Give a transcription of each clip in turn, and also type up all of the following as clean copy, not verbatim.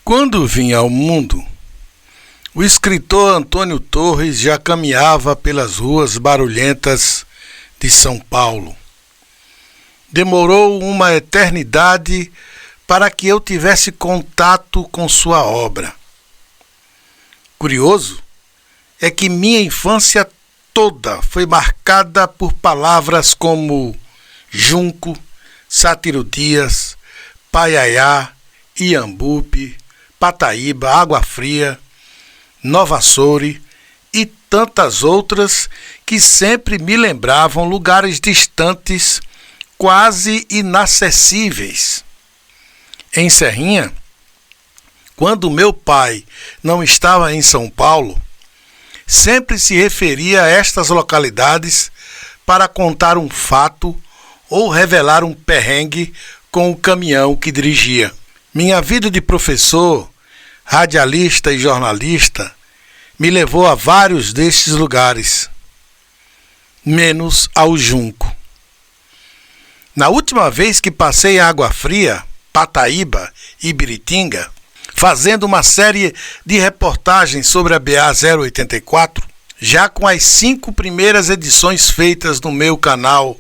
Quando vim ao mundo, o escritor Antônio Torres já caminhava pelas ruas barulhentas de São Paulo. Demorou uma eternidade para que eu tivesse contato com sua obra. Curioso é que minha infância toda foi marcada por palavras como junco, Sátiro Dias, Paiaiá, Iambupe, Pataíba, Água Fria, Nova Açores e tantas outras que sempre me lembravam lugares distantes, quase inacessíveis. Em Serrinha, quando meu pai não estava em São Paulo, sempre se referia a estas localidades para contar um fato ou revelar um perrengue com o caminhão que dirigia. Minha vida de professor, radialista e jornalista me levou a vários destes lugares, menos ao Junco. Na última vez que passei em Água Fria, Pataíba e Ibiritinga, fazendo uma série de reportagens sobre a BA-084, já com as 5 primeiras edições feitas no meu canal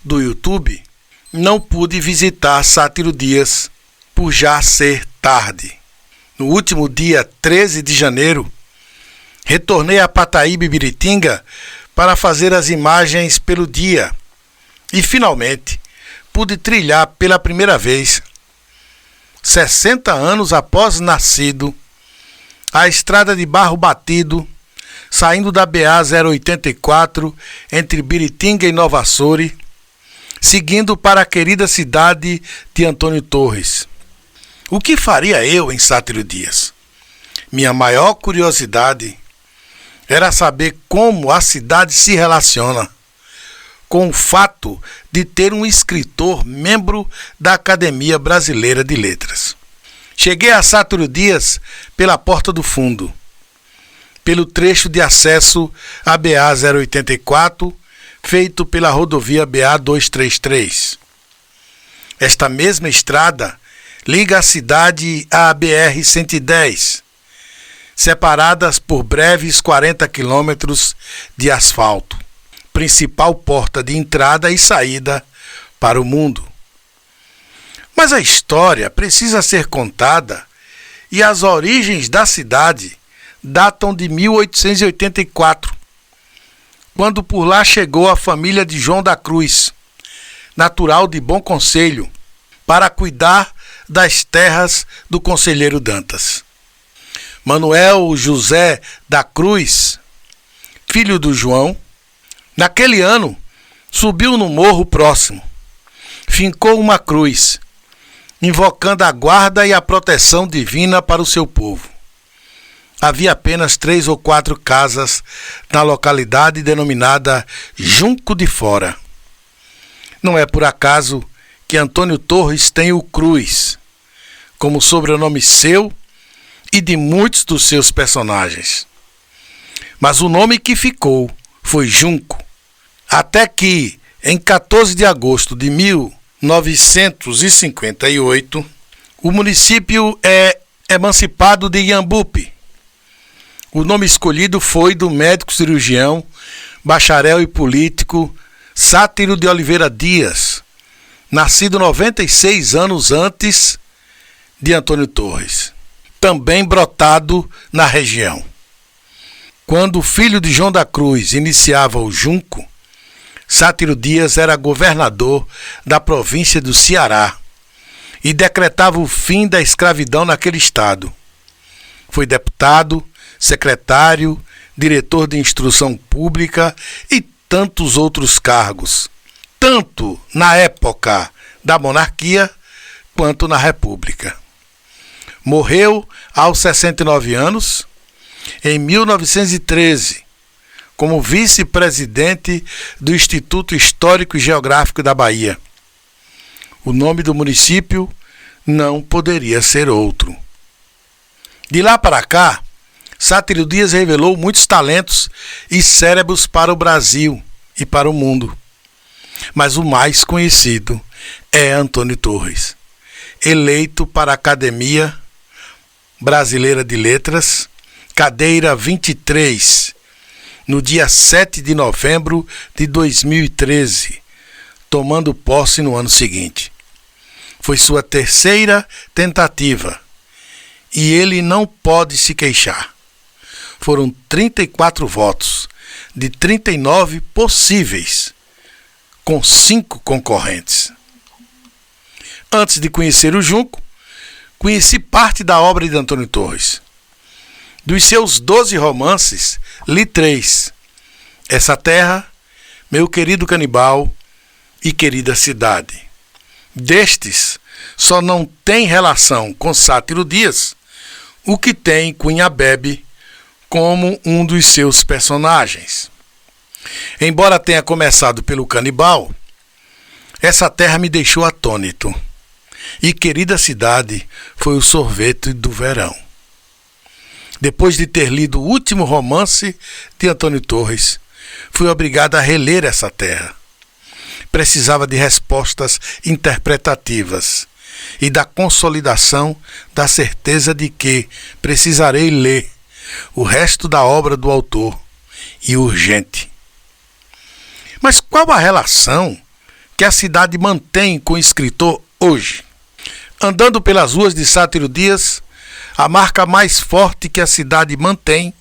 do YouTube, não pude visitar Sátiro Dias por já ser tarde. No último dia 13 de janeiro, retornei a Pataíba e Ibiritinga para fazer as imagens pelo dia e, finalmente, pude trilhar pela primeira vez, 60 anos após nascido, a estrada de barro batido, saindo da BA-084 entre Ibiritinga e Nova Açores, seguindo para a querida cidade de Antônio Torres. O que faria eu em Sátiro Dias? Minha maior curiosidade era saber como a cidade se relaciona com o fato de ter um escritor membro da Academia Brasileira de Letras. Cheguei a Sátiro Dias pela Porta do Fundo, pelo trecho de acesso à BA-084, feito pela rodovia BA-233. Esta mesma estrada liga a cidade à BR-110, separadas por breves 40 quilômetros de asfalto, principal porta de entrada e saída para o mundo. Mas a história precisa ser contada e as origens da cidade datam de 1884, quando por lá chegou a família de João da Cruz, natural de Bom Conselho, para cuidar das terras do conselheiro Dantas. Manuel José da Cruz, filho do João, naquele ano subiu no morro próximo, fincou uma cruz, invocando a guarda e a proteção divina para o seu povo. Havia apenas 3 ou 4 casas na localidade denominada Junco de Fora. Não é por acaso que Antônio Torres tem o Cruz como sobrenome seu e de muitos dos seus personagens. Mas o nome que ficou foi Junco, até que, em 14 de agosto de 1958, o município é emancipado de Iambupe. O nome escolhido foi do médico cirurgião, bacharel e político Sátiro de Oliveira Dias, nascido 96 anos antes de Antônio Torres, também brotado na região. Quando o filho de João da Cruz iniciava o Junco, Sátiro Dias era governador da província do Ceará e decretava o fim da escravidão naquele estado. Foi deputado, secretário, diretor de instrução pública e tantos outros cargos, tanto na época da monarquia quanto na república. Morreu aos 69 anos, em 1913, como vice-presidente do Instituto Histórico e Geográfico da Bahia. O nome do município não poderia ser outro. De lá para cá, Sátiro Dias revelou muitos talentos e cérebros para o Brasil e para o mundo. Mas o mais conhecido é Antônio Torres, eleito para a Academia Brasileira de Letras, cadeira 23, no dia 7 de novembro de 2013, tomando posse no ano seguinte. Foi sua terceira tentativa e ele não pode se queixar. Foram 34 votos de 39 possíveis, com 5 concorrentes. Antes de conhecer o Junco, conheci parte da obra de Antônio Torres. Dos seus 12 romances, li 3. Essa Terra, Meu Querido Canibal e Querida Cidade. Destes, só não tem relação com Sátiro Dias, o que tem Cunha Bebe como um dos seus personagens. Embora tenha começado pelo Canibal, Essa Terra me deixou atônito. E Querida Cidade foi o sorvete do verão. Depois de ter lido o último romance de Antônio Torres, fui obrigado a reler Essa Terra. Precisava de respostas interpretativas e da consolidação da certeza de que precisarei ler o resto da obra do autor, e urgente. Mas qual a relação que a cidade mantém com o escritor hoje? Andando pelas ruas de Sátiro Dias, a marca mais forte que a cidade mantém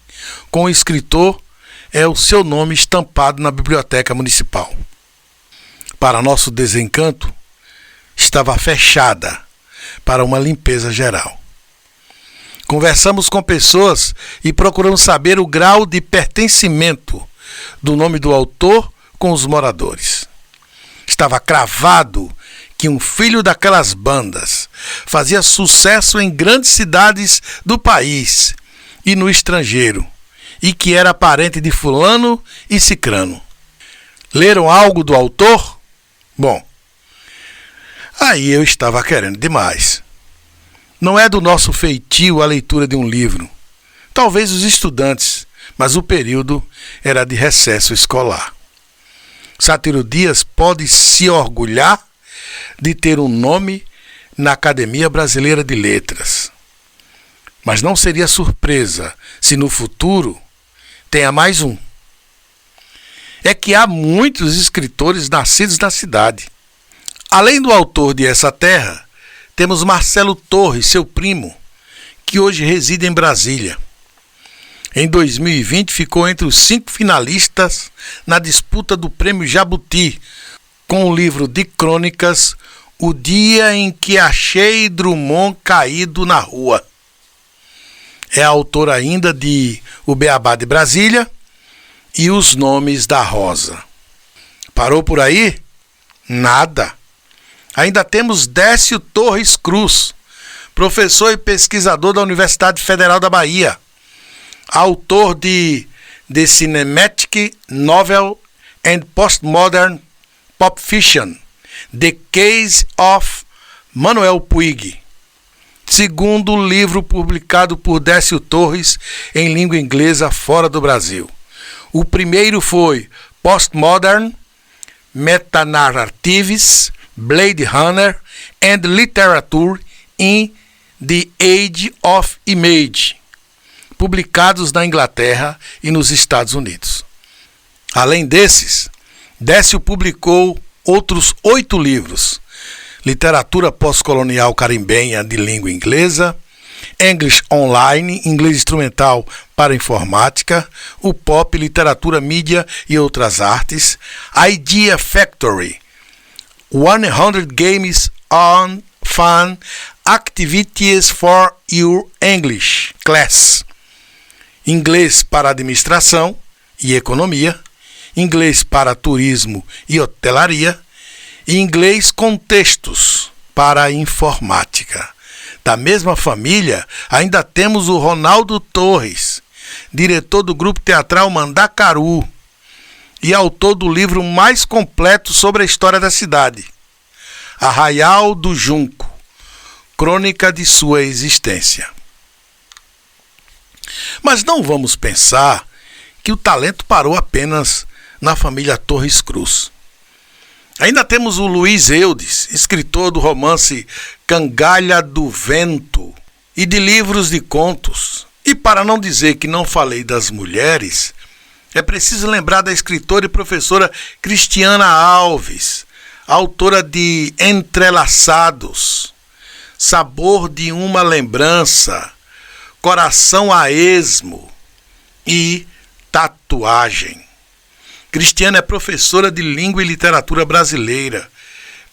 com o escritor é o seu nome estampado na biblioteca municipal. Para nosso desencanto, estava fechada para uma limpeza geral. Conversamos com pessoas e procuramos saber o grau de pertencimento do nome do autor com os moradores. Estava cravado que um filho daquelas bandas fazia sucesso em grandes cidades do país e no estrangeiro, e que era parente de fulano e cicrano. Leram algo do autor? Bom, aí eu estava querendo demais. Não é do nosso feitio a leitura de um livro. Talvez os estudantes, mas o período era de recesso escolar. Sátiro Dias pode se orgulhar de ter um nome na Academia Brasileira de Letras. Mas não seria surpresa se no futuro tenha mais um. É que há muitos escritores nascidos na cidade. Além do autor de Essa Terra, temos Marcelo Torres, seu primo, que hoje reside em Brasília. Em 2020 ficou entre os 5 finalistas na disputa do Prêmio Jabuti, com o livro de crônicas O Dia em que Achei Drummond Caído na Rua. É autor ainda de O Beabá de Brasília e Os Nomes da Rosa. Parou por aí? Nada. Ainda temos Décio Torres Cruz, professor e pesquisador da Universidade Federal da Bahia, autor de The Cinematic Novel and Postmodern Pop Fiction, The Case of Manuel Puig, segundo livro publicado por Décio Torres em língua inglesa fora do Brasil. O primeiro foi Postmodern Metanarratives, Blade Runner and Literature in the Age of Image, publicados na Inglaterra e nos Estados Unidos. Além desses, Décio publicou outros 8 livros: Literatura Pós-Colonial Carimbenha de Língua Inglesa, English Online, Inglês Instrumental para Informática, o Pop, Literatura, Mídia e Outras Artes, Idea Factory, 100 Games on Fun Activities for Your English Class, Inglês para Administração e Economia, Inglês para Turismo e Hotelaria e Inglês com Textos para a Informática. Da mesma família, ainda temos o Ronaldo Torres, diretor do grupo teatral Mandacaru e autor do livro mais completo sobre a história da cidade, Arraial do Junco, crônica de sua existência. Mas não vamos pensar que o talento parou apenas na família Torres Cruz. Ainda temos o Luiz Eudes, escritor do romance Cangalha do Vento, e de livros de contos. E para não dizer que não falei das mulheres, é preciso lembrar da escritora e professora Cristiana Alves, autora de Entrelaçados, Sabor de uma Lembrança, Coração a Esmo e Tatuagem. Cristiana é professora de Língua e Literatura Brasileira,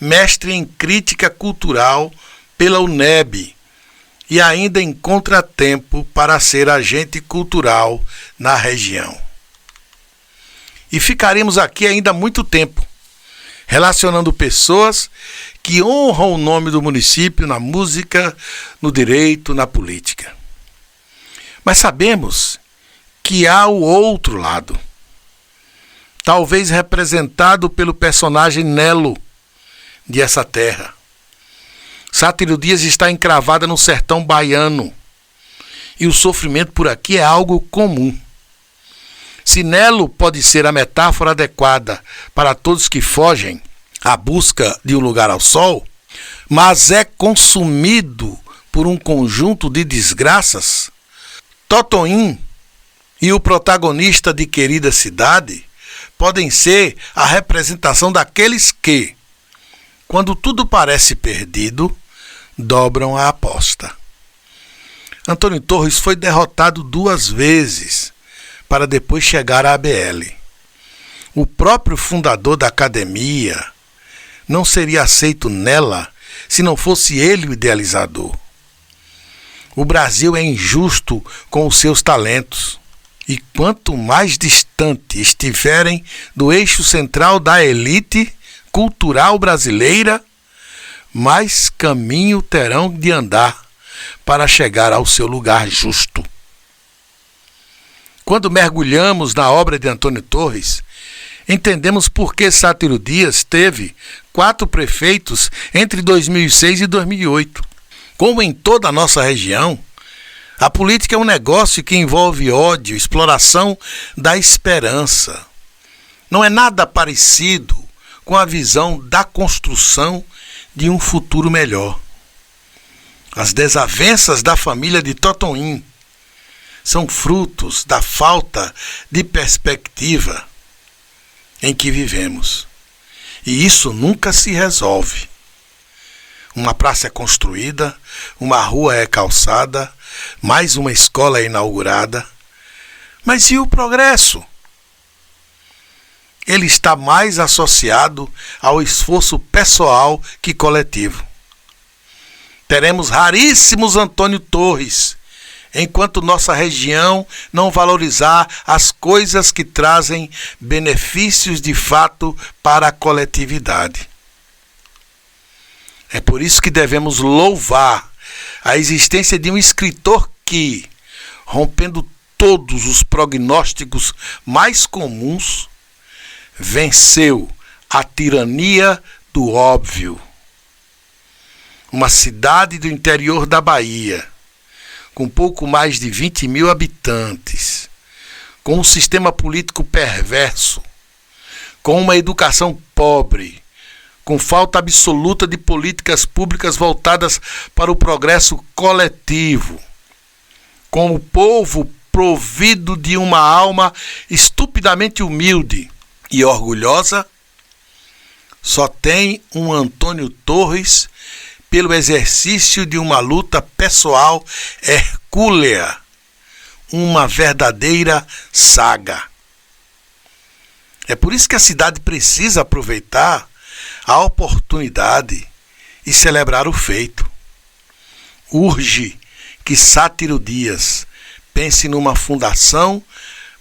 mestre em Crítica Cultural pela UNEB e ainda encontra tempo para ser agente cultural na região. E ficaremos aqui ainda muito tempo, relacionando pessoas que honram o nome do município na música, no direito, na política. Mas sabemos que há o outro lado, talvez representado pelo personagem Nelo de Essa Terra. Sátiro Dias está encravada no sertão baiano, e o sofrimento por aqui é algo comum. Se Nelo pode ser a metáfora adequada para todos que fogem à busca de um lugar ao sol, mas é consumido por um conjunto de desgraças, Totonhim e o protagonista de Querida Cidade podem ser a representação daqueles que, quando tudo parece perdido, dobram a aposta. Antônio Torres foi derrotado 2 vezes para depois chegar à ABL. O próprio fundador da academia não seria aceito nela se não fosse ele o idealizador. O Brasil é injusto com os seus talentos, e quanto mais distante estiverem do eixo central da elite cultural brasileira, mais caminho terão de andar para chegar ao seu lugar justo. Quando mergulhamos na obra de Antônio Torres, entendemos por que Sátiro Dias teve 4 prefeitos entre 2006 e 2008. Como em toda a nossa região, a política é um negócio que envolve ódio, exploração da esperança. Não é nada parecido com a visão da construção de um futuro melhor. As desavenças da família de Totonhim são frutos da falta de perspectiva em que vivemos. E isso nunca se resolve. Uma praça é construída, uma rua é calçada, mais uma escola é inaugurada. Mas e o progresso? Ele está mais associado ao esforço pessoal que coletivo. Teremos raríssimos Antônio Torres, enquanto nossa região não valorizar as coisas que trazem benefícios de fato para a coletividade. É por isso que devemos louvar a existência de um escritor que, rompendo todos os prognósticos mais comuns, venceu a tirania do óbvio. Uma cidade do interior da Bahia, com pouco mais de 20 mil habitantes, com um sistema político perverso, com uma educação pobre, com falta absoluta de políticas públicas voltadas para o progresso coletivo, com o povo provido de uma alma estupidamente humilde e orgulhosa, só tem um Antônio Torres pelo exercício de uma luta pessoal hercúlea, uma verdadeira saga. É por isso que a cidade precisa aproveitar a oportunidade e celebrar o feito. Urge que Sátiro Dias pense numa fundação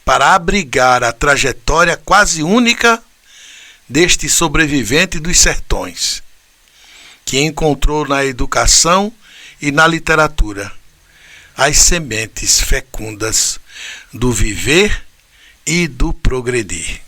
para abrigar a trajetória quase única deste sobrevivente dos sertões, que encontrou na educação e na literatura as sementes fecundas do viver e do progredir.